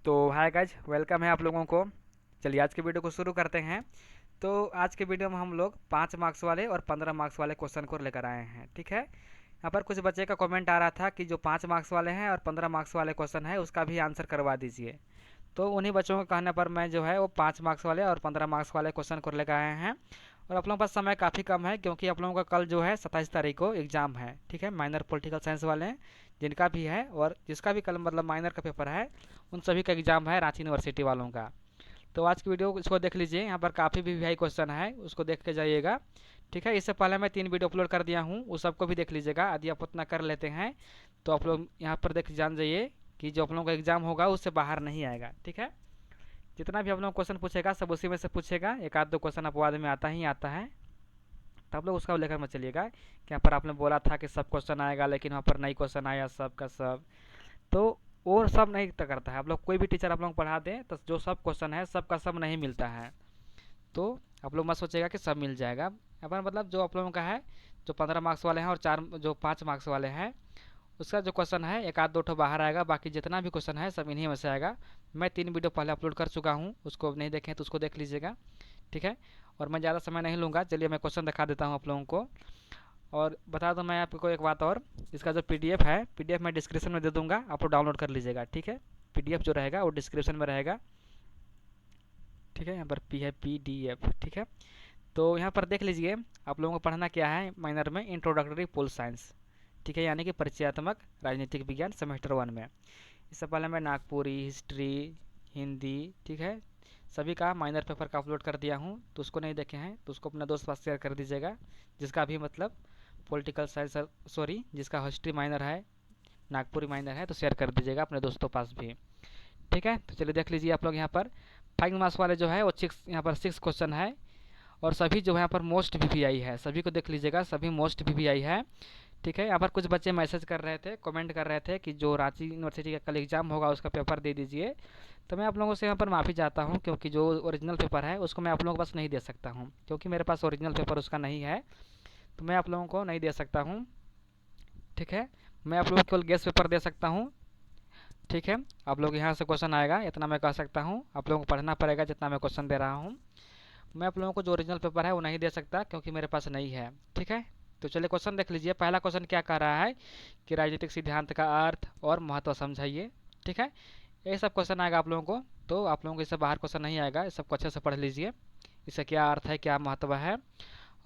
तो hi guys, welcome है आप लोगों को। चलिए आज के वीडियो को शुरू करते हैं। तो आज के वीडियो में हम लोग 5 मार्क्स वाले और 15 मार्क्स वाले क्वेश्चन को लेकर आए हैं। ठीक है, यहाँ पर कुछ बच्चे का कमेंट आ रहा था कि जो 5 मार्क्स वाले हैं और 15 मार्क्स वाले क्वेश्चन है उसका भी आंसर करवा दीजिए। तो उन्हीं बच्चों के कहने पर मैं जो है वो 5 मार्क्स वाले और 15 मार्क्स वाले क्वेश्चन को लेकर आए हैं। और आप लोगों के पास समय काफ़ी कम है क्योंकि आप लोगों का कल जो है 27 तारीख को एग्ज़ाम है। ठीक है, माइनर पॉलिटिकल साइंस वाले हैं जिनका भी है और जिसका भी कल मतलब माइनर का पेपर है, उन सभी का एग्ज़ाम है रांची यूनिवर्सिटी वालों का। तो आज की वीडियो इसको देख लीजिए, यहाँ पर काफ़ी भी भाई क्वेश्चन है, उसको देख के जाइएगा। ठीक है, इससे पहले मैं 3 वीडियो अपलोड कर दिया हूँ, उस सबको भी देख लीजिएगा। यदि आप उतना कर लेते हैं तो आप लोग यहाँ पर देख जान जाइए कि जो आप लोगों का एग्ज़ाम होगा उससे बाहर नहीं आएगा। ठीक है, जितना भी आप लोग क्वेश्चन पूछेगा सब उसी में से पूछेगा, एक आध दो क्वेश्चन अपवाद में आता ही आता है। तो आप लोग उसका लेकर मत चलिएगा कि यहाँ पर आपने बोला था कि सब क्वेश्चन आएगा लेकिन वहाँ पर नई क्वेश्चन आया सब का सब। तो वो सब नहीं करता है। आप लोग कोई भी टीचर आप लोग पढ़ा दें तो जो सब क्वेश्चन है सब का सब नहीं मिलता है। तो आप लोग मत सोचेगा कि सब मिल जाएगा। यहाँ पर मतलब जो आप लोगों का है, जो 15 मार्क्स वाले हैं और चार जो 5 मार्क्स वाले हैं, उसका जो क्वेश्चन है एक आध दो ठो बाहर आएगा, बाकी जितना भी क्वेश्चन है सब इन्हीं में से आएगा। मैं 3 वीडियो पहले अपलोड कर चुका हूँ, उसको नहीं देखें तो उसको देख लीजिएगा। ठीक है, और मैं ज़्यादा समय नहीं लूँगा। चलिए मैं क्वेश्चन दिखा देता हूँ आप लोगों को। और बता दूँ मैं आपको एक बात और, इसका जो पीडीएफ है, पीडीएफ मैं डिस्क्रिप्शन में दे दूँगा, आप लोग डाउनलोड कर लीजिएगा। ठीक है, पीडीएफ जो रहेगा वो डिस्क्रिप्शन में रहेगा। ठीक है, यहाँ पर पी है पीडीएफ। ठीक है, तो यहाँ पर देख लीजिए आप लोगों को पढ़ना क्या है माइनर में, इंट्रोडक्टरी पोल साइंस। ठीक है, यानी कि परिचयात्मक राजनीतिक विज्ञान सेमेस्टर 1 में। इससे पहले मैं नागपुरी, हिस्ट्री, हिंदी, ठीक है, सभी का माइनर पेपर का अपलोड कर दिया हूँ। तो उसको नहीं देखे हैं तो उसको अपने दोस्त पास शेयर कर दीजिएगा, जिसका भी मतलब पॉलिटिकल साइंस, सॉरी जिसका हिस्ट्री माइनर है, नागपुरी माइनर है, तो शेयर कर दीजिएगा अपने दोस्तों पास भी। ठीक है, तो चलिए देख लीजिए आप लोग। यहाँ पर 5 मार्क्स वाले जो है वो यहाँ पर 6 क्वेश्चन है और सभी जो है यहाँ पर मोस्ट वीवीआई है, सभी को देख लीजिएगा, सभी मोस्ट वीवीआई है। ठीक है, यहाँ पर कुछ बच्चे मैसेज कर रहे थे, कमेंट कर रहे थे कि जो रांची यूनिवर्सिटी का कल एग्ज़ाम होगा उसका पेपर दे दीजिए। तो मैं आप लोगों से यहाँ पर माफ़ी चाहता हूँ क्योंकि जो ओरिजिनल पेपर है उसको मैं आप लोगों के पास नहीं दे सकता हूँ, क्योंकि मेरे पास ओरिजिनल पेपर उसका नहीं है, तो मैं आप लोगों को नहीं दे सकता हूँ। ठीक है, मैं आप लोगों को केवल गेस पेपर दे सकता हूँ। ठीक है, आप लोग यहाँ से क्वेश्चन आएगा इतना मैं कह सकता हूँ, आप लोगों को पढ़ना पड़ेगा जितना मैं क्वेश्चन दे रहा हूँ। मैं आप लोगों को जो ओरिजिनल पेपर है वो नहीं दे सकता क्योंकि मेरे पास नहीं है। ठीक है, तो चलिए क्वेश्चन देख लीजिए। पहला क्वेश्चन क्या कह रहा है कि राजनीतिक सिद्धांत का अर्थ और महत्व समझाइए। ठीक है, ये सब क्वेश्चन आएगा आप लोगों को, तो आप लोगों को इससे बाहर क्वेश्चन नहीं आएगा, इस सबको अच्छे से पढ़ लीजिए, इससे क्या अर्थ है क्या महत्व है।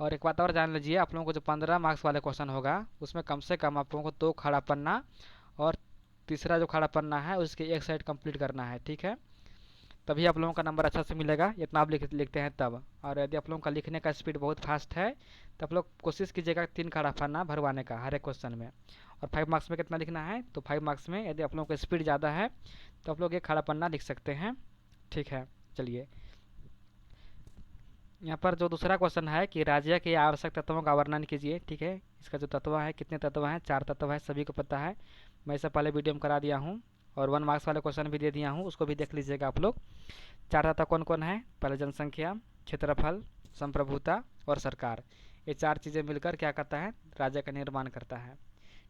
और एक बात और जान लीजिए, आप लोगों को जो 15 मार्क्स वाले क्वेश्चन होगा उसमें कम से कम आप लोगों को 2 खड़ा पन्ना और तीसरा जो खड़ा पन्ना है उसकी एक साइड कंप्लीट करना है। ठीक है, तभी आप लोगों का नंबर अच्छा से मिलेगा, इतना आप लिखते हैं तब। और यदि आप लोगों का लिखने का स्पीड बहुत फास्ट है तो आप लोग कोशिश कीजिएगा 3 खड़ा पन्ना भरवाने का हर एक क्वेश्चन में। और 5 मार्क्स में कितना लिखना है, तो 5 मार्क्स में यदि आप लोगों का स्पीड ज़्यादा है तो आप लोग एक खड़ा पन्ना लिख सकते हैं। ठीक है, चलिए यहाँ पर जो दूसरा क्वेश्चन है कि राज्य के आवश्यक तत्वों का वर्णन कीजिए। ठीक है, इसका जो तत्व है, कितने तत्व हैं, 4 तत्व है, सभी को पता है, मैं इससे पहले वीडियो में करा दिया हूँ। और 1 मार्क्स वाले क्वेश्चन भी दे दिया हूँ, उसको भी देख लीजिएगा आप लोग। 4 तत्व कौन कौन है, पहले जनसंख्या, क्षेत्रफल, संप्रभुता और सरकार। ये 4 चीज़ें मिलकर क्या करता है, राज्य का निर्माण करता है।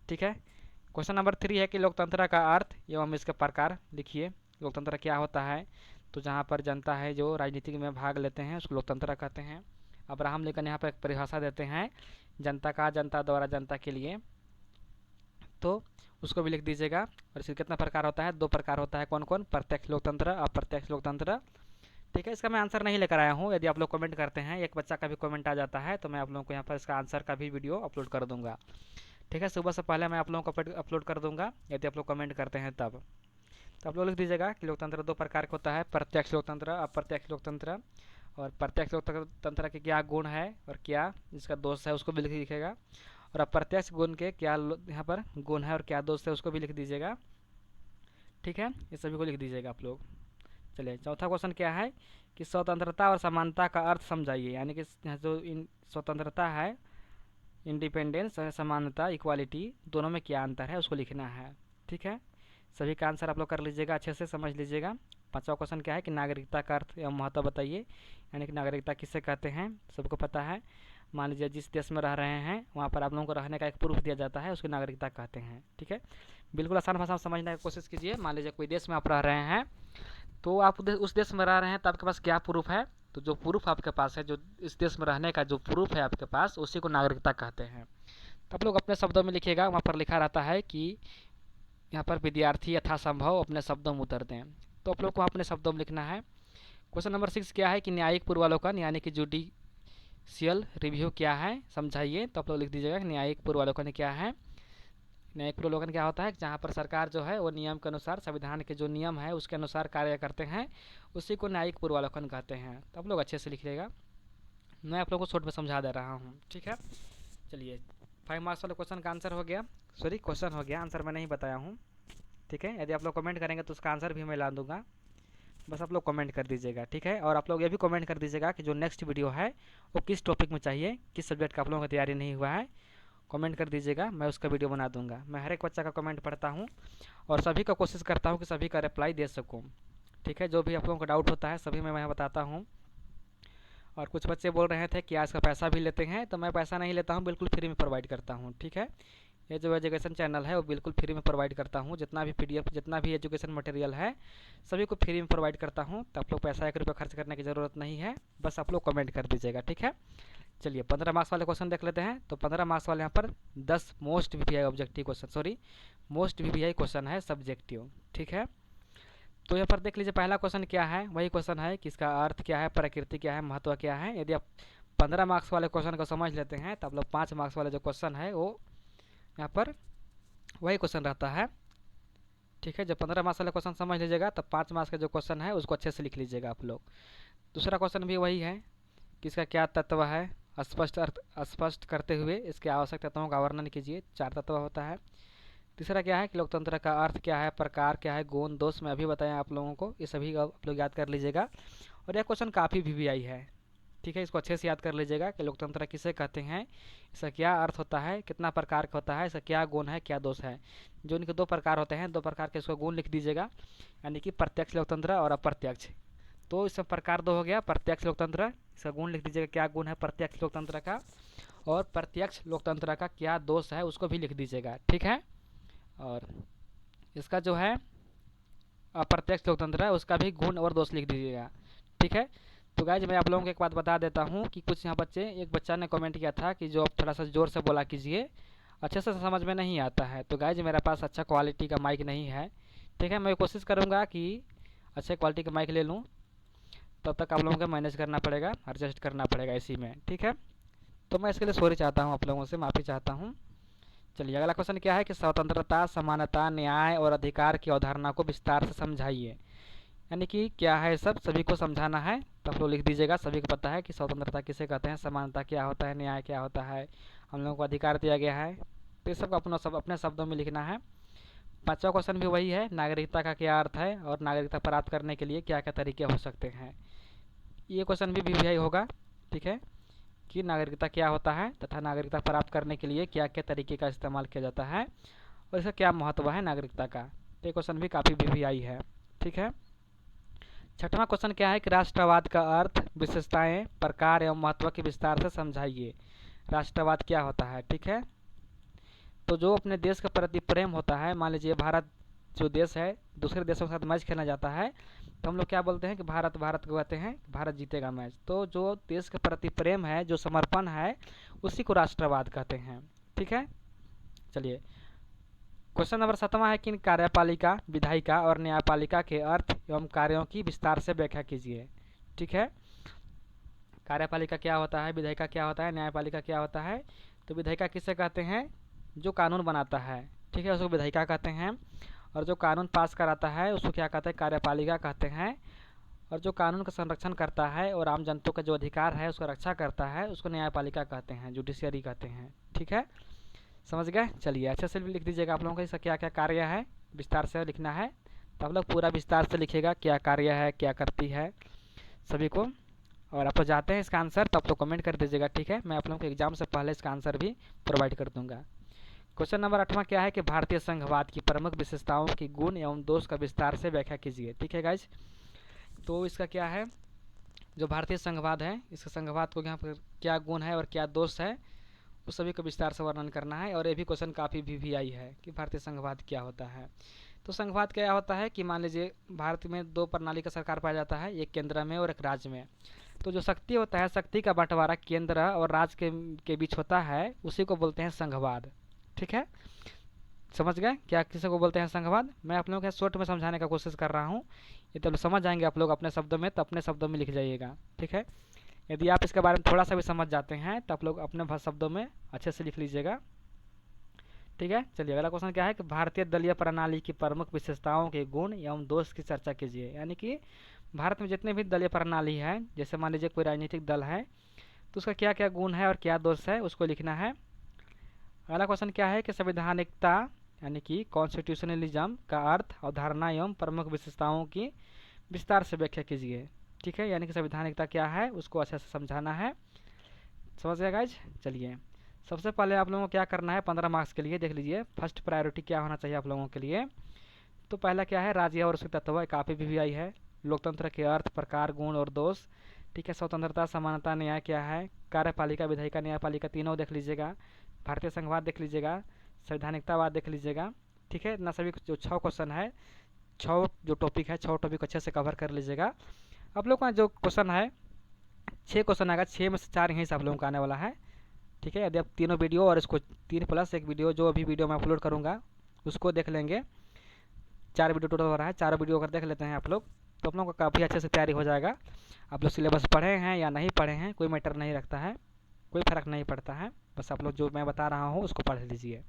ठीक है, क्वेश्चन नंबर 3 है कि लोकतंत्र का अर्थ एवं इसके प्रकार लिखिए। लोकतंत्र क्या होता है, तो जहाँ पर जनता है जो राजनीति में भाग लेते हैं उसको लोकतंत्र कहते हैं। अब्राहम लिंकन यहाँ पर एक परिभाषा देते हैं, जनता का, जनता द्वारा, जनता के लिए, तो उसको भी लिख दीजिएगा। और इसके कितना प्रकार होता है, 2 प्रकार होता है, कौन कौन, प्रत्यक्ष लोकतंत्र, अप्रत्यक्ष लोकतंत्र। ठीक है, इसका मैं आंसर नहीं लेकर आया हूँ, यदि आप लोग कमेंट करते हैं, एक बच्चा का भी कमेंट आ जाता है तो मैं आप लोगों को यहाँ पर इसका आंसर का भी वीडियो अपलोड कर दूंगा। ठीक है, सुबह से पहले मैं आप लोगों को अपलोड कर दूंगा यदि आप लोग कमेंट करते हैं तब। तो आप लोग लिख दीजिएगा कि लोकतंत्र 2 प्रकार का होता है, प्रत्यक्ष लोकतंत्र, अप्रत्यक्ष लोकतंत्र। और प्रत्यक्ष लोकतंत्र के क्या गुण है और क्या जिसका दोष है उसको भी लिखिएगा। और अप्रत्यक्ष गुण के क्या यहाँ पर गुण है और क्या दोष है उसको भी लिख दीजिएगा। ठीक है, ये सभी को लिख दीजिएगा आप लोग। चलिए चौथा क्वेश्चन क्या है कि स्वतंत्रता और समानता का अर्थ समझाइए। यानी कि जो स्वतंत्रता है, इंडिपेंडेंस, समानता, इक्वालिटी, दोनों में क्या अंतर है उसको लिखना है। ठीक है, सभी का आंसर आप लोग कर लीजिएगा, अच्छे से समझ लीजिएगा। 5वां क्वेश्चन क्या है कि नागरिकता का अर्थ एवं महत्व बताइए। यानी कि नागरिकता किसे कहते हैं, सबको पता है। मान लीजिए जिस देश में रह रहे हैं वहाँ पर आप लोगों को रहने का एक प्रूफ दिया जाता है, उसकी नागरिकता कहते हैं। ठीक है, बिल्कुल आसान भाषा में समझने की कोशिश कीजिए। मान लीजिए कोई देश में आप रह रहे हैं तो आप उस देश में रह रहे हैं तो आपके पास क्या प्रूफ है, तो जो प्रूफ आपके पास है, जो इस देश में रहने का जो प्रूफ है आपके पास, उसी को नागरिकता कहते हैं। तो आप लोग अपने शब्दों में लिखिएगा, वहाँ पर लिखा रहता है कि यहाँ पर विद्यार्थी यथासंभव अपने शब्दों में उतर दें, तो आप लोग को अपने शब्दों में लिखना है। क्वेश्चन नंबर 6 क्या है कि न्यायिक पूर्वालोकन यानी कि जुडिशियल रिव्यू क्या है, समझाइए। तो आप लोग लिख दीजिएगा कि न्यायिक पूर्वालोकन क्या है। न्यायिक पूर्वालोकन क्या होता है, जहाँ पर सरकार जो है वो नियम के अनुसार, संविधान के जो नियम है उसके अनुसार कार्य करते हैं, उसी को न्यायिक पूर्वालोकन कहते हैं। तो आप लोग अच्छे से लिखिएगा, मैं आप लोगों को शॉर्ट में समझा दे रहा हूँ, ठीक है। चलिए 5 मार्क्स वाले क्वेश्चन का आंसर हो गया, सॉरी क्वेश्चन हो गया, आंसर मैं नहीं बताया हूँ, ठीक है। यदि आप लोग कमेंट करेंगे तो उसका आंसर भी मैं ला दूंगा, बस आप लोग कमेंट कर दीजिएगा, ठीक है। और आप लोग ये भी कमेंट कर दीजिएगा कि जो नेक्स्ट वीडियो है वो किस टॉपिक में चाहिए, किस सब्जेक्ट का आप लोगों का तैयारी नहीं हुआ है, कमेंट कर दीजिएगा, मैं उसका वीडियो बना दूंगा। मैं हर एक बच्चा का कमेंट पढ़ता हूँ और सभी का कोशिश करता हूँ कि सभी का रिप्लाई दे सकूँ, ठीक है। जो भी आप लोगों को डाउट होता है सभी मैं बताता हूँ। और कुछ बच्चे बोल रहे थे कि आज का पैसा भी लेते हैं, तो मैं पैसा नहीं लेता हूँ, बिल्कुल फ्री में प्रोवाइड करता हूँ, ठीक है। ये जो एजुकेशन चैनल है वो बिल्कुल फ्री में प्रोवाइड करता हूँ, जितना भी PDF, जितना भी एजुकेशन मटेरियल है सभी को फ्री में प्रोवाइड करता हूँ। तो आप लोग पैसा 1 रुपया खर्च करने की ज़रूरत नहीं है, बस आप लोग कमेंट कर दीजिएगा, ठीक है। चलिए 15 मार्क्स वाले क्वेश्चन देख लेते हैं। तो 15 मार्क्स वाले यहाँ पर 10 most VVI objective question, sorry most VVI question है सब्जेक्टिव, ठीक है। तो यहाँ पर देख लीजिए पहला क्वेश्चन क्या है, वही क्वेश्चन है कि इसका अर्थ क्या है, प्रकृति क्या है, महत्व क्या है। यदि आप 15 मार्क्स वाले क्वेश्चन को समझ लेते हैं तो आप लोग 5 मार्क्स वाले जो क्वेश्चन है वो यहाँ पर वही क्वेश्चन रहता है, ठीक है। जब 15 मार्क्स वाले क्वेश्चन समझ लीजिएगा तब 5 मार्क्स का जो क्वेश्चन है उसको अच्छे से लिख लीजिएगा आप लोग। दूसरा क्वेश्चन भी वही है कि इसका क्या तत्व है, स्पष्ट अर्थ स्पष्ट करते हुए इसके आवश्यक तत्वों का वर्णन कीजिए। 4 तत्व होता है। तीसरा क्या है कि लोकतंत्र का अर्थ क्या है, प्रकार क्या है, गुण दोष मैं अभी बताया आप लोगों को, ये सभी आप लोग याद कर लीजिएगा। और यह क्वेश्चन काफ़ी VVI है, ठीक है। इसको अच्छे से याद कर लीजिएगा कि लोकतंत्र किसे कहते हैं, इसका क्या अर्थ होता है, कितना प्रकार का होता है, इसका क्या गुण है, क्या दोष है। जो इनके 2 प्रकार होते हैं, 2 प्रकार के इसको गुण लिख दीजिएगा, यानी कि प्रत्यक्ष लोकतंत्र और अप्रत्यक्ष। तो इसका प्रकार 2 हो गया, प्रत्यक्ष लोकतंत्र, इसका गुण लिख दीजिएगा क्या गुण है प्रत्यक्ष लोकतंत्र का, और प्रत्यक्ष लोकतंत्र का क्या दोष है उसको भी लिख दीजिएगा, ठीक है। और इसका जो है अप्रत्यक्ष लोकतंत्र है उसका भी गुण और दोष लिख दीजिएगा, ठीक है। तो गाइज मैं आप लोगों को एक बात बता देता हूँ कि कुछ यहाँ बच्चे, एक बच्चा ने कमेंट किया था कि जो आप थोड़ा सा ज़ोर से बोला कीजिए, अच्छे से समझ में नहीं आता है। तो गाइज मेरे पास अच्छा क्वालिटी का माइक नहीं है, ठीक है। मैं कोशिश करूँगा कि अच्छे क्वालिटी का माइक ले लूँ, तब तक आप लोगों को मैनेज करना पड़ेगा, एडजस्ट करना पड़ेगा इसी में, ठीक है। तो मैं इसके लिए सॉरी चाहता हूँ, आप लोगों से माफ़ी चाहता हूँ। चलिए अगला क्वेश्चन क्या है कि स्वतंत्रता, समानता, न्याय और अधिकार की अवधारणा को विस्तार से समझाइए, यानी कि क्या है सब, सभी को समझाना है। तो आप लोग लिख दीजिएगा, सभी को पता है कि स्वतंत्रता किसे कहते हैं, समानता क्या होता है, न्याय क्या होता है, हम लोगों को अधिकार दिया गया है। तो ये सब अपने शब्दों में लिखना है। 5वां क्वेश्चन भी वही है, नागरिकता का क्या अर्थ है और नागरिकता प्राप्त करने के लिए क्या क्या तरीके हो सकते हैं। ये क्वेश्चन भी VVI होगा, ठीक है, कि नागरिकता क्या होता है तथा नागरिकता प्राप्त करने के लिए क्या क्या तरीके का इस्तेमाल किया जाता है और इसका क्या महत्व है नागरिकता का। तो ये क्वेश्चन भी काफ़ी VVI है, ठीक है। 6वां क्वेश्चन क्या है कि राष्ट्रवाद का अर्थ, विशेषताएं, प्रकार एवं महत्व के विस्तार से समझाइए। राष्ट्रवाद क्या होता है, ठीक है। तो जो अपने देश के प्रति प्रेम होता है, मान लीजिए भारत जो देश है दूसरे देशों के साथ मैच खेलना जाता है, तो हम लोग क्या बोलते हैं कि भारत भारत को कहते हैं, भारत जीतेगा मैच। तो जो देश के प्रति प्रेम है, जो समर्पण है, उसी को राष्ट्रवाद कहते हैं, ठीक है। चलिए क्वेश्चन नंबर 7वां है कि कार्यपालिका, विधायिका और न्यायपालिका के अर्थ एवं कार्यों की विस्तार से व्याख्या कीजिए, ठीक है। कार्यपालिका क्या होता है, विधायिका क्या होता है, न्यायपालिका क्या होता है। तो विधायिका किसे कहते हैं, जो कानून बनाता है, ठीक है, उसको विधायिका कहते हैं। और जो कानून पास कराता है उसको क्या कहते हैं, कार्यपालिका कहते हैं। और जो कानून का संरक्षण करता है और आम जनता का जो अधिकार है उसका रक्षा करता है उसको न्यायपालिका कहते हैं, जुडिशियरी कहते हैं, ठीक है। समझ गए। चलिए अच्छे से भी लिख दीजिएगा आप लोगों का इसका क्या क्या कार्य है, विस्तार से लिखना है। तो आप लोग पूरा विस्तार से लिखिएगा क्या कार्य है, क्या करती है सभी को। और आप लोग जाते हैं इसका आंसर तो आप लोग कमेंट कर दीजिएगा, ठीक है। मैं आप लोगों को एग्जाम से पहले इसका आंसर भी प्रोवाइड कर दूंगा। क्वेश्चन नंबर 8वां क्या है कि भारतीय संघवाद की प्रमुख विशेषताओं की गुण एवं दोष का विस्तार से व्याख्या कीजिए, ठीक है गाइज। तो इसका क्या है, जो भारतीय संघवाद है, इसका संघवाद को यहाँ पर क्या गुण है और क्या दोष है उस सभी को विस्तार से वर्णन करना है। और ये भी क्वेश्चन काफ़ी VVI है कि भारतीय संघवाद क्या होता है। तो संघवाद क्या होता है कि मान लीजिए भारत में दो प्रणाली का सरकार पाया जाता है, एक केंद्र में और एक राज्य में। तो जो शक्ति होता है, शक्ति का बंटवारा केंद्र और राज्य के बीच होता है, उसी को बोलते हैं संघवाद। ठीक है, समझ गए क्या किसी को बोलते हैं संघवाद? मैं आप लोगों को शॉर्ट में समझाने का कोशिश कर रहा हूँ, ये तो समझ जाएंगे आप लोग अपने शब्दों में, तो अपने शब्दों में लिख जाइएगा। ठीक है, यदि आप इसके बारे में थोड़ा सा भी समझ जाते हैं तो आप लोग अपने शब्दों में अच्छे से लिख लीजिएगा। ठीक है, चलिए अगला क्वेश्चन क्या है कि भारतीय दलीय प्रणाली की प्रमुख विशेषताओं के गुण एवं दोष की चर्चा कीजिए। यानी कि भारत में जितने भी दलीय प्रणाली है, जैसे मान लीजिए कोई राजनीतिक दल है, तो उसका क्या क्या गुण है और क्या दोष है, उसको लिखना है। अगला क्वेश्चन क्या है कि संवैधानिकता यानी कि कॉन्स्टिट्यूशनलिज्म का अर्थ, अवधारणा एवं प्रमुख विशेषताओं की विस्तार से व्याख्या कीजिए। ठीक है, यानी कि संवैधानिकता क्या है उसको अच्छे से समझाना है। समझ गए गाइज? चलिए सबसे पहले आप लोगों को क्या करना है 15 मार्क्स के लिए, देख लीजिए फर्स्ट प्रायोरिटी क्या होना चाहिए आप लोगों के लिए। तो पहला क्या है, राज्य और उसके तत्व, काफ़ी भी आई है। लोकतंत्र के अर्थ, प्रकार, गुण और दोष। ठीक है, स्वतंत्रता, समानता, न्याय क्या है, कार्यपालिका, विधायिका, न्यायपालिका, तीनों देख लीजिएगा। भारतीय संघवाद देख लीजिएगा, संवैधानिकतावाद देख लीजिएगा। ठीक है, इतना सभी जो 6 क्वेश्चन है, 6 जो टॉपिक है, 6 टॉपिक अच्छे से कवर कर लीजिएगा। आप लोग का जो क्वेश्चन है 6 क्वेश्चन आएगा, 6 में से 4 यहीं से आप लोगों का आने वाला है। ठीक है, यदि आप तीनों वीडियो और इसको 3 प्लस 1 वीडियो जो अभी वीडियो मैं अपलोड करूँगा उसको देख लेंगे, 4 वीडियो टोटल हो रहा है, 4 वीडियो अगर देख लेते हैं आप लोग तो आप लोगों का काफ़ी अच्छे से तैयारी हो जाएगा। आप लोग सिलेबस पढ़े हैं या नहीं पढ़े हैं कोई मैटर नहीं रखता है, कोई फ़र्क नहीं पड़ता है, बस आप लोग जो मैं बता रहा हूँ उसको पढ़ लीजिए।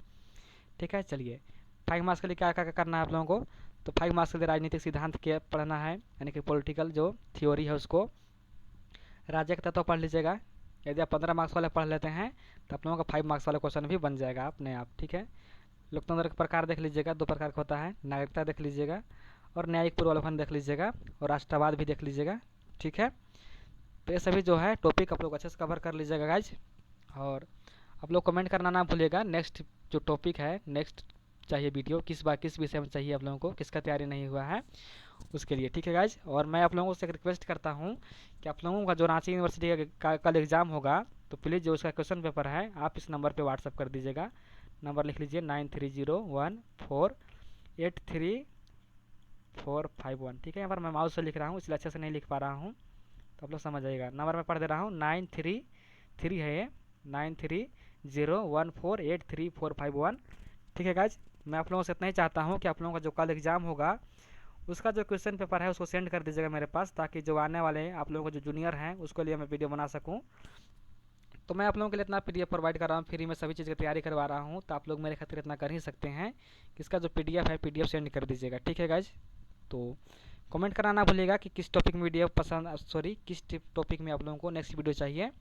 ठीक है, चलिए 5 मार्क्स के लिए क्या क्या करना है आप लोगों को, तो 5 मार्क्स के लिए राजनीतिक सिद्धांत के पढ़ना है, यानी कि पॉलिटिकल जो थ्योरी है उसको। राज्य का तत्व पढ़ लीजिएगा, यदि आप 15 मार्क्स वाले पढ़ लेते हैं तो आप लोगों का 5 मार्क्स वाला क्वेश्चन भी बन जाएगा अपने आप। ठीक है, लोकतंत्र का प्रकार देख लीजिएगा, 2 प्रकार का होता है, नागरिकता देख लीजिएगा और न्यायिक पूर्वावलोकन देख लीजिएगा और राष्ट्रवाद भी देख लीजिएगा। ठीक है, तो ये सभी जो है टॉपिक आप लोग अच्छे से कवर कर लीजिएगा गाइज। और आप लोग कमेंट करना ना भूलिएगा, नेक्स्ट जो टॉपिक है, नेक्स्ट चाहिए वीडियो किस विषय में चाहिए आप लोगों को, किसका तैयारी नहीं हुआ है उसके लिए। ठीक है गाइज, और मैं आप लोगों से एक रिक्वेस्ट करता हूँ कि आप लोगों का जो रांची यूनिवर्सिटी का कल एग्ज़ाम होगा, तो प्लीज़ जो उसका क्वेश्चन पेपर है आप इस नंबर पे व्हाट्सअप कर दीजिएगा। नंबर लिख लीजिए 9301483451। ठीक है, यहाँ पर मैं माउस से लिख रहा हूँ इसलिए अच्छे से नहीं लिख पा रहा हूँ, तो आप लोग समझ जाइएगा। नंबर मैं पढ़ दे रहा हूँ 933 है ये 9301483451। ठीक है गाइज, मैं आप लोगों से इतना ही चाहता हूँ कि आप लोगों का जो कल एग्ज़ाम होगा उसका जो क्वेश्चन पेपर है उसको सेंड कर दीजिएगा मेरे पास, ताकि जो आने वाले हैं आप लोगों को जो जूनियर हैं उसके लिए मैं वीडियो बना सकूं। तो मैं आप लोगों के लिए इतना पीडीएफ प्रोवाइड कर रहा हूँ, फ्री में सभी चीज़ की तैयारी करवा रहा हूँ, तो आप लोग मेरे खातिर इतना कर ही सकते हैं कि इसका जो पीडीएफ है पीडीएफ सेंड कर दीजिएगा। ठीक है गाइज, तो कमेंट करना ना भूलिएगा कि किस टॉपिक में वीडियो पसंद, सॉरी किस टॉपिक में आप लोगों को नेक्स्ट वीडियो चाहिए,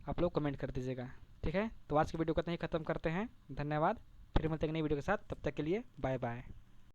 आप लोग कमेंट कर दीजिएगा। ठीक है, तो आज की वीडियो को इतना ही ख़त्म करते हैं, धन्यवाद। फिर मिलते हैं नई वीडियो के साथ, तब तक के लिए बाय बाय।